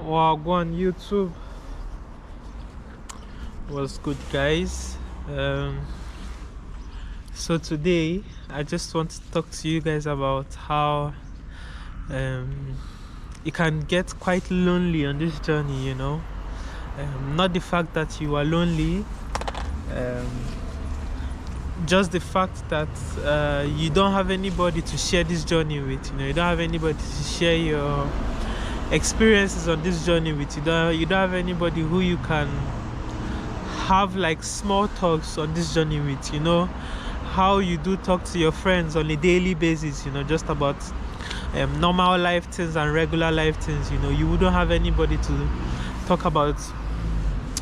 Wow, go on YouTube. Was good, guys. So today I just want to talk to you guys about how um, it can get quite lonely on this journey. Not the fact that you are lonely, um, just the fact that you don't have anybody to share this journey with. You don't have anybody to share your experiences on this journey with. You don't have anybody who you can have like small talks on this journey with. How you do talk to your friends on a daily basis, just about normal life things and regular life things. You wouldn't have anybody to talk about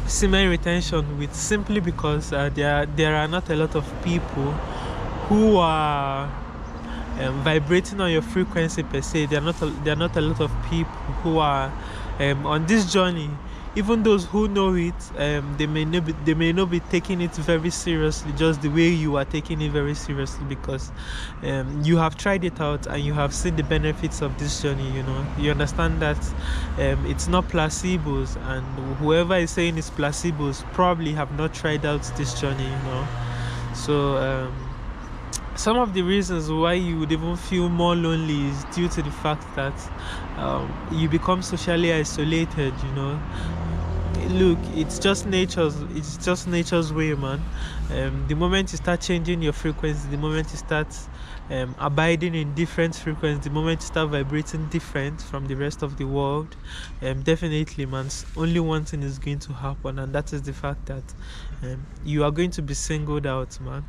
semen retention with, simply because there are not a lot of people who are vibrating on your frequency per se. There are not a lot of people who are on this journey. Even those who know it, they may not be taking it very seriously, just the way you are taking it very seriously, because you have tried it out and you have seen the benefits of this journey. You understand that it's not placebos, and whoever is saying it's placebos probably have not tried out this journey. So some of the reasons why you would even feel more lonely is due to the fact that you become socially isolated. Look, it's just nature's way, man. The moment you start changing your frequency, the moment you start abiding in different frequencies, the moment you start vibrating different from the rest of the world, definitely, man, only one thing is going to happen, and that is the fact that you are going to be singled out, man.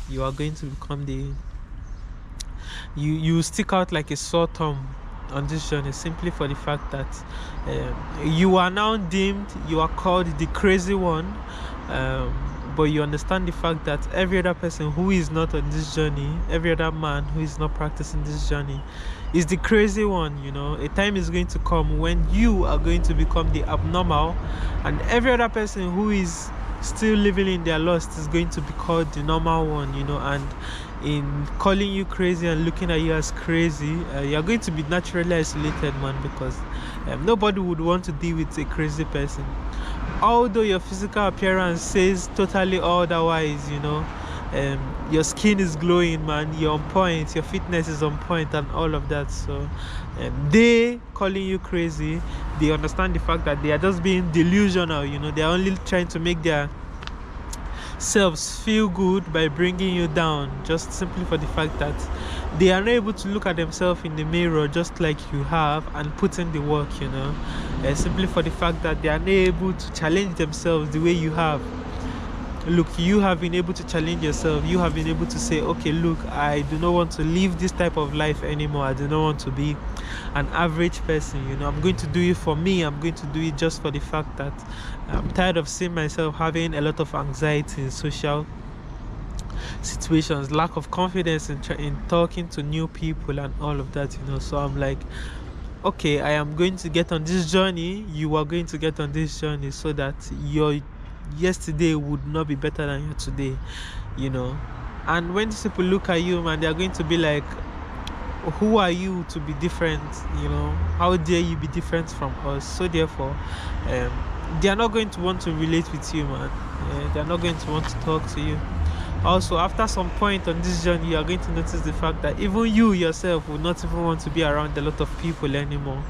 You are going to become you stick out like a sore thumb on this journey, simply for the fact that you are now deemed, you are called the crazy one, but you understand the fact that every other person who is not on this journey, every other man who is not practicing this journey, is the crazy one. A time is going to come when you are going to become the abnormal, and every other person who is still living in their lust is going to be called the normal one. And in calling you crazy and looking at you as crazy, you're going to be naturally isolated, man, because nobody would want to deal with a crazy person. Although your physical appearance says totally otherwise, your skin is glowing, man, you're on point, your fitness is on point, and all of that. So they calling you crazy, they understand the fact that they are just being delusional. They're only trying to make their selves feel good by bringing you down, just simply for the fact that they are not able to look at themselves in the mirror just like you have and put in the work. Simply for the fact that they are not able to challenge themselves the way you have. Look, you have been able to challenge yourself. You have been able to say, okay, look, I do not want to live this type of life anymore. I do not want to be an average person. I'm going to do it for me. I'm going to do it just for the fact that I'm tired of seeing myself having a lot of anxiety in social situations, lack of confidence in talking to new people and all of that. So I'm like, okay, I am going to get on this journey. You are going to get on this journey so that your yesterday would not be better than your today. And when these people look at you, man, they are going to be like, who are you to be different? How dare you be different from us? So therefore they are not going to want to relate with you, man. They are not going to want to talk to you. Also, after some point on this journey, you are going to notice the fact that even you yourself will not even want to be around a lot of people anymore.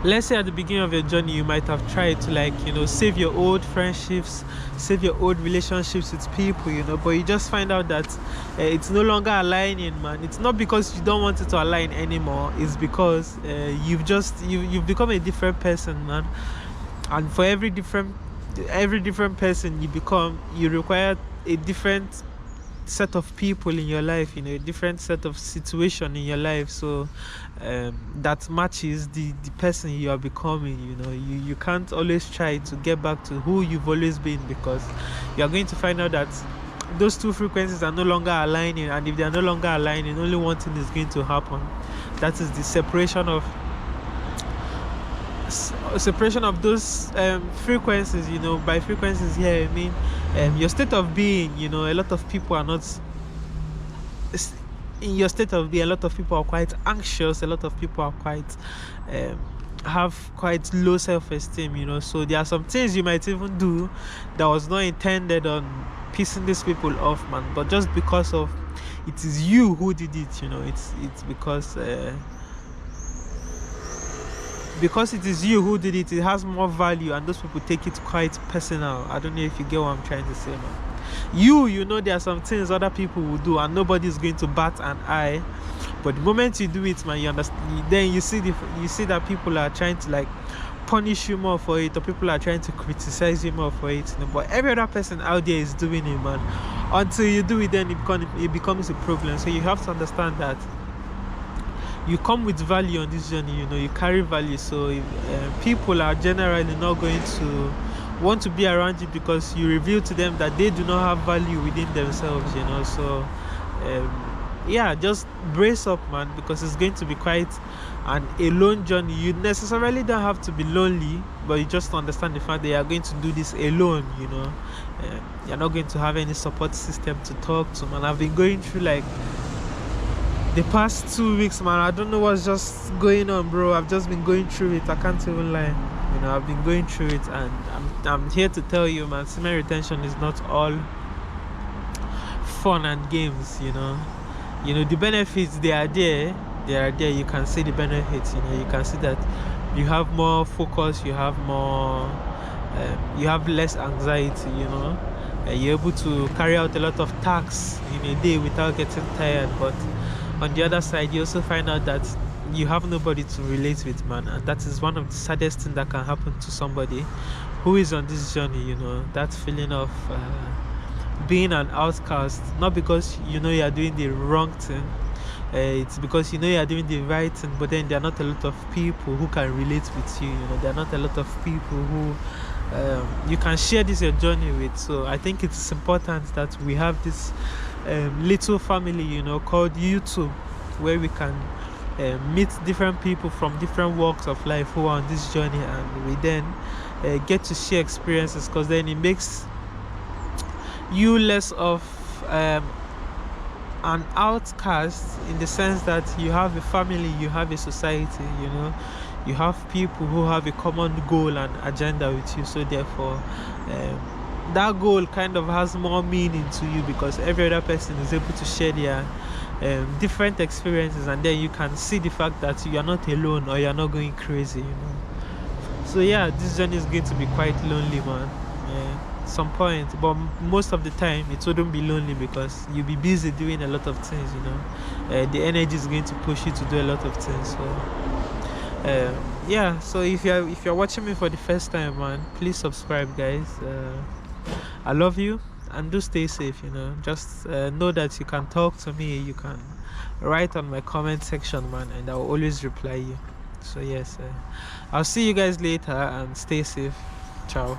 Let's say at the beginning of your journey, you might have tried to save your old friendships, save your old relationships with people, but you just find out that it's no longer aligning, man. It's not because you don't want it to align anymore. It's because you've become a different person, man. And for every different person you become, you require a different set of people in your life, a different set of situation in your life, so that matches the person you are becoming. You can't always try to get back to who you've always been, because you are going to find out that those two frequencies are no longer aligning, and if they are no longer aligning, only one thing is going to happen. That is the separation of those frequencies. By frequencies here I mean your state of being. A lot of people are not in your state of being, a lot of people are quite anxious, a lot of people are quite have quite low self-esteem, you know. So there are some things you might even do that was not intended on pissing these people off, man, but just because of it is you who did it, you know. It's because it is you who did it, it has more value, and those people take it quite personal. I don't know if you get what I'm trying to say, man. You know, there are some things other people will do and nobody's going to bat an eye, but the moment you do it, man, you understand, then you see that people are trying to like punish you more for it, or people are trying to criticize you more for it, you know. But every other person out there is doing it, man. Until you do it, then it becomes a problem. So you have to understand that you come with value on this journey, you know. You carry value. So if, people are generally not going to want to be around you because you reveal to them that they do not have value within themselves, you know. So yeah, just brace up, man, because it's going to be quite an alone journey. You necessarily don't have to be lonely, but you just understand the fact that you are going to do this alone, you know. You're not going to have any support system to talk to, man. I've been going through like the past 2 weeks, man. I don't know what's just going on, bro. I've just been going through it. I can't even lie. You know, I've been going through it, and I'm here to tell you, man, semen retention is not all fun and games, you know. You know, the benefits, they are there. You can see the benefits, you know. You can see that you have more focus, you have more you have less anxiety, you know. You're able to carry out a lot of tasks in a day without getting tired. But on the other side, you also find out that you have nobody to relate with, man, and that is one of the saddest things that can happen to somebody who is on this journey, you know. That feeling of being an outcast, not because you know you are doing the wrong thing, it's because you know you are doing the right thing, but then there are not a lot of people who can relate with you, you know. There are not a lot of people who you can share this your journey with. So I think it's important that we have this little family, you know, called YouTube, where we can meet different people from different walks of life who are on this journey, and we then get to share experiences, because then it makes you less of an outcast, in the sense that you have a family, you have a society, you know. You have people who have a common goal and agenda with you. So therefore that goal kind of has more meaning to you, because every other person is able to share their different experiences, and then you can see the fact that you are not alone, or you are not going crazy, you know. So yeah, this journey is going to be quite lonely, man. Some point, but most of the time it wouldn't be lonely, because you'll be busy doing a lot of things, you know. The energy is going to push you to do a lot of things. So yeah, so if you're watching me for the first time, man, please subscribe, guys. I love you, and do stay safe, you know. Just know that you can talk to me, you can write on my comment section, man, and I'll always reply you. So yes, I'll see you guys later, and stay safe. Ciao.